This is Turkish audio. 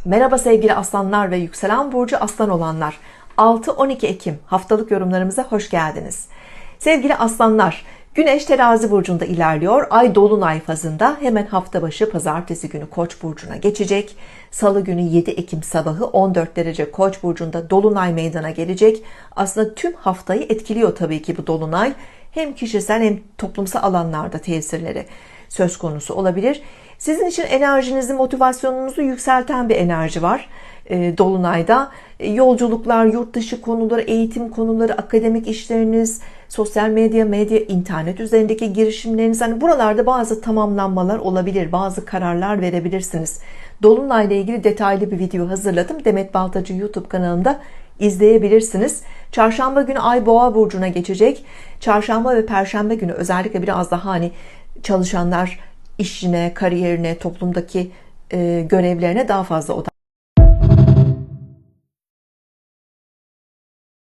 Merhaba sevgili aslanlar ve yükselen burcu aslan olanlar. 6-12 Ekim haftalık yorumlarımıza hoş geldiniz. Sevgili aslanlar, Güneş Terazi burcunda ilerliyor. Ay dolunay fazında, hemen hafta başı pazartesi günü Koç burcuna geçecek. Salı günü 7 Ekim sabahı 14 derece Koç burcunda dolunay meydana gelecek. Aslında tüm haftayı etkiliyor tabii ki bu dolunay. Hem kişisel hem toplumsal alanlarda tesirleri söz konusu olabilir. Sizin için enerjinizi, motivasyonunuzu yükselten bir enerji var dolunayda. Yolculuklar, yurt dışı konuları, eğitim konuları, akademik işleriniz, sosyal medya, internet üzerindeki girişimleriniz, hani buralarda bazı tamamlanmalar olabilir, bazı kararlar verebilirsiniz. Dolunayla ilgili detaylı bir video hazırladım. Demet Baltacı YouTube kanalında izleyebilirsiniz. Çarşamba günü Ay Boğa burcuna geçecek. Çarşamba ve Perşembe günü özellikle biraz daha hani çalışanlar işine, kariyerine, toplumdaki görevlerine daha fazla